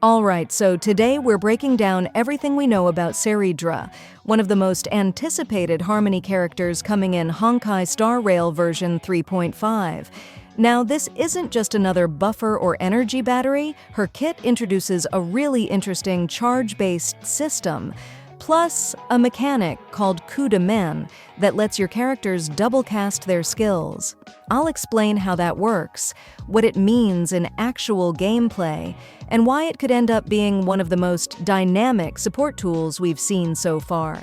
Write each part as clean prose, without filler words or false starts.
Alright, so today we're breaking down everything we know about Saridra, one of the most anticipated Harmony characters coming in Honkai Star Rail version 3.5. Now, this isn't just another buffer or energy battery. Her kit introduces a really interesting charge-based system, plus a mechanic called Coup de Main that lets your characters double cast their skills. I'll explain how that works, what it means in actual gameplay, and why it could end up being one of the most dynamic support tools we've seen so far.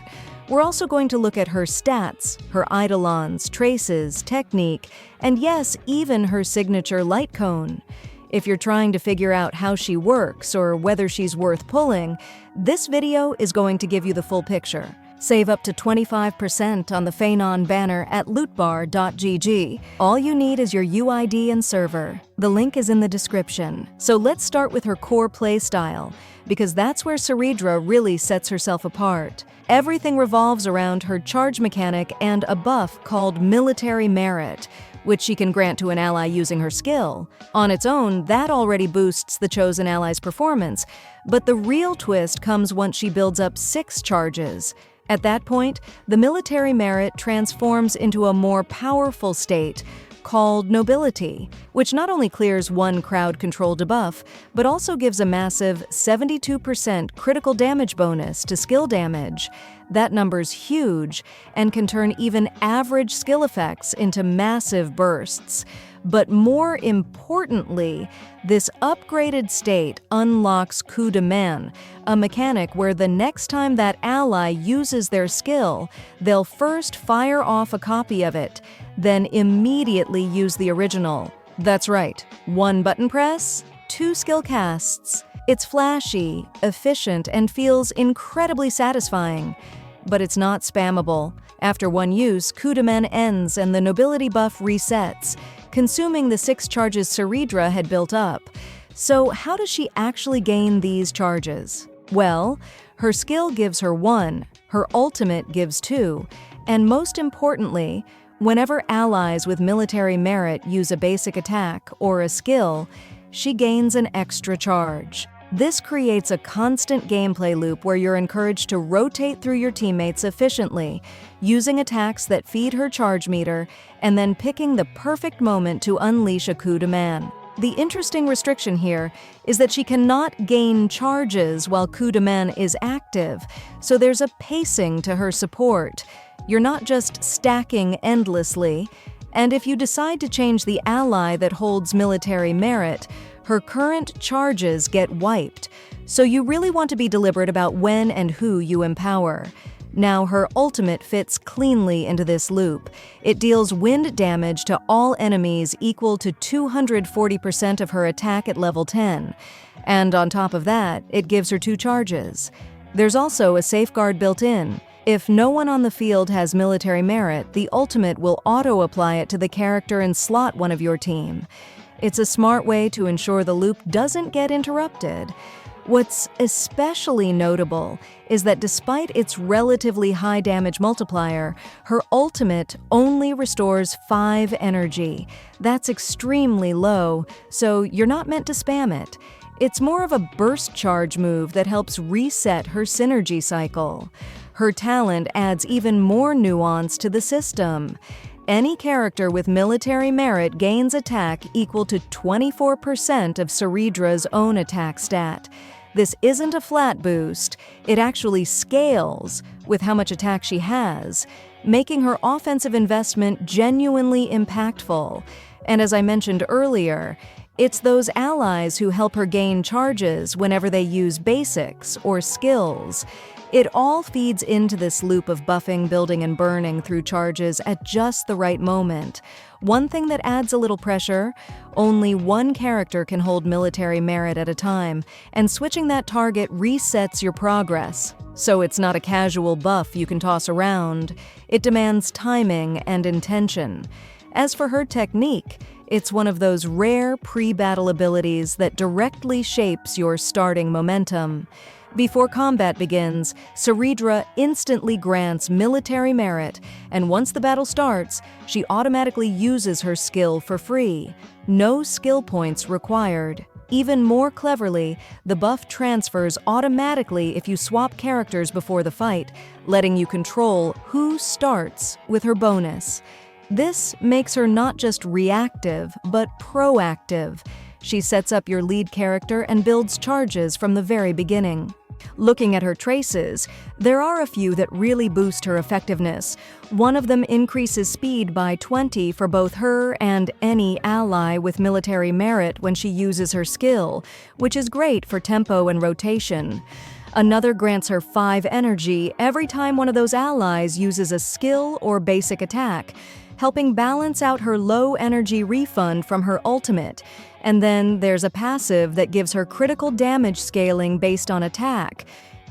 We're also going to look at her stats, her eidolons, traces, technique, and yes, even her signature light cone. If you're trying to figure out how she works or whether she's worth pulling, this video is going to give you the full picture. Save up to 25% on the Phanon banner at lootbar.gg. All you need is your UID and server. The link is in the description. So let's start with her core playstyle, because that's where Saridra really sets herself apart. Everything revolves around her charge mechanic and a buff called Military Merit, which she can grant to an ally using her skill. On its own, that already boosts the chosen ally's performance, but the real twist comes once she builds up 6 charges. At that point, the Military Merit transforms into a more powerful state called Nobility, which not only clears one crowd-control debuff, but also gives a massive 72% critical damage bonus to skill damage. That number's huge and can turn even average skill effects into massive bursts. But more importantly, this upgraded state unlocks Coup de Main, a mechanic where the next time that ally uses their skill, they'll first fire off a copy of it, then immediately use the original. That's right, 1 button press, 2 skill casts. It's flashy, efficient, and feels incredibly satisfying. But it's not spammable. After 1 use, Coup de Main ends and the nobility buff resets, consuming the 6 charges Saridra had built up. So how does she actually gain these charges? Well, her skill gives her 1, her ultimate gives 2, and most importantly, whenever allies with military merit use a basic attack or a skill, she gains an extra charge. This creates a constant gameplay loop where you're encouraged to rotate through your teammates efficiently, using attacks that feed her charge meter, and then picking the perfect moment to unleash a coup de main. The interesting restriction here is that she cannot gain charges while coup de main is active, so there's a pacing to her support. You're not just stacking endlessly, and if you decide to change the ally that holds military merit, her current charges get wiped, so you really want to be deliberate about when and who you empower. Now, her ultimate fits cleanly into this loop. It deals wind damage to all enemies equal to 240% of her attack at level 10, and on top of that, it gives her 2 charges. There's also a safeguard built in. If no one on the field has military merit, the ultimate will auto-apply it to the character and slot one of your team. It's a smart way to ensure the loop doesn't get interrupted. What's especially notable is that despite its relatively high damage multiplier, her ultimate only restores 5 energy. That's extremely low, so you're not meant to spam it. It's more of a burst charge move that helps reset her synergy cycle. Her talent adds even more nuance to the system. Any character with military merit gains attack equal to 24% of Saridra's own attack stat. This isn't a flat boost, it actually scales with how much attack she has, making her offensive investment genuinely impactful. And as I mentioned earlier, it's those allies who help her gain charges whenever they use basics or skills. It all feeds into this loop of buffing, building, and burning through charges at just the right moment. One thing that adds a little pressure: only 1 character can hold military merit at a time, and switching that target resets your progress. So it's not a casual buff you can toss around. It demands timing and intention. As for her technique, it's one of those rare pre-battle abilities that directly shapes your starting momentum. Before combat begins, Saridra instantly grants military merit, and once the battle starts, she automatically uses her skill for free. No skill points required. Even more cleverly, the buff transfers automatically if you swap characters before the fight, letting you control who starts with her bonus. This makes her not just reactive, but proactive. She sets up your lead character and builds charges from the very beginning. Looking at her traces, there are a few that really boost her effectiveness. One of them increases speed by 20 for both her and any ally with military merit when she uses her skill, which is great for tempo and rotation. Another grants her 5 energy every time one of those allies uses a skill or basic attack, helping balance out her low energy refund from her ultimate. And then there's a passive that gives her critical damage scaling based on attack.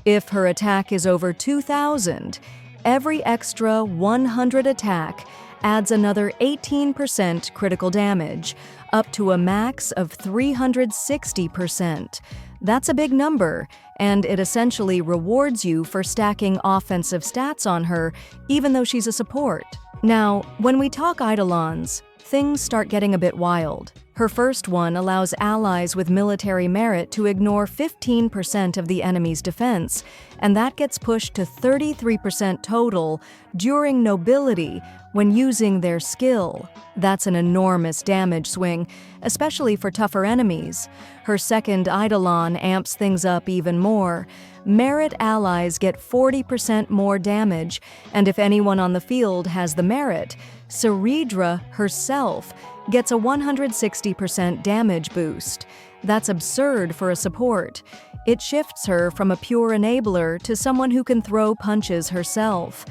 If her attack is over 2,000, every extra 100 attack adds another 18% critical damage, up to a max of 360%. That's a big number, and it essentially rewards you for stacking offensive stats on her, even though she's a support. Now, when we talk Eidolons, things start getting a bit wild. Her first one allows allies with military merit to ignore 15% of the enemy's defense, and that gets pushed to 33% total during nobility when using their skill. That's an enormous damage swing, especially for tougher enemies. Her second Eidolon amps things up even more. Merit allies get 40% more damage, and if anyone on the field has the merit, Seridra herself gets a 160% damage boost. That's absurd for a support. It shifts her from a pure enabler to someone who can throw punches herself.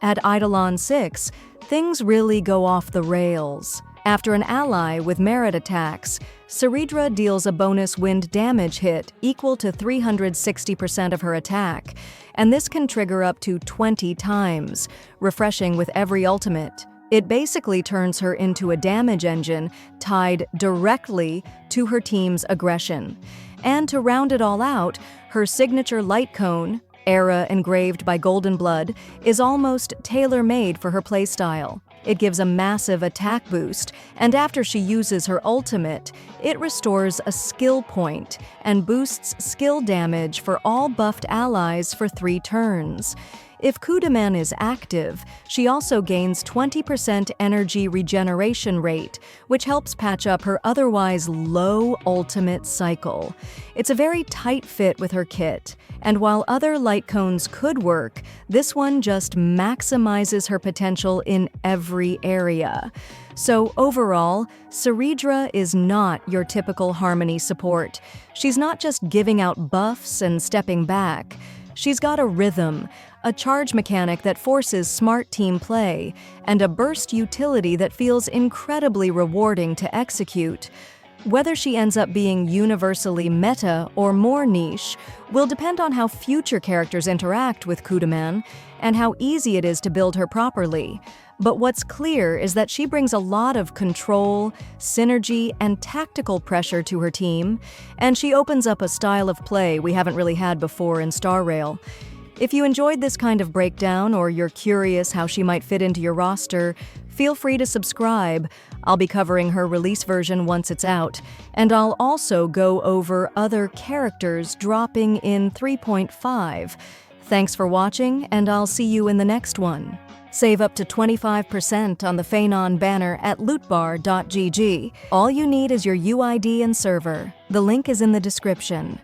At Eidolon 6, things really go off the rails. After an ally with merit attacks, Seridra deals a bonus wind damage hit equal to 360% of her attack, and this can trigger up to 20 times, refreshing with every ultimate. It basically turns her into a damage engine tied directly to her team's aggression. And to round it all out, her signature light cone, era engraved by Golden Blood, is almost tailor-made for her playstyle. It gives a massive attack boost, and after she uses her ultimate, it restores a skill point and boosts skill damage for all buffed allies for 3 turns. If Coup de Main is active, she also gains 20% energy regeneration rate, which helps patch up her otherwise low ultimate cycle. It's a very tight fit with her kit, and while other light cones could work, this one just maximizes her potential in every area. So overall, Seridra is not your typical Harmony support. She's not just giving out buffs and stepping back. She's got a rhythm, a charge mechanic that forces smart team play, and a burst utility that feels incredibly rewarding to execute. Whether she ends up being universally meta or more niche will depend on how future characters interact with Coup de Main and how easy it is to build her properly. But what's clear is that she brings a lot of control, synergy, and tactical pressure to her team, and she opens up a style of play we haven't really had before in Star Rail. If you enjoyed this kind of breakdown or you're curious how she might fit into your roster, feel free to subscribe. I'll be covering her release version once it's out, and I'll also go over other characters dropping in 3.5. Thanks for watching, and I'll see you in the next one. Save up to 25% on the Phanon banner at lootbar.gg. All you need is your UID and server. The link is in the description.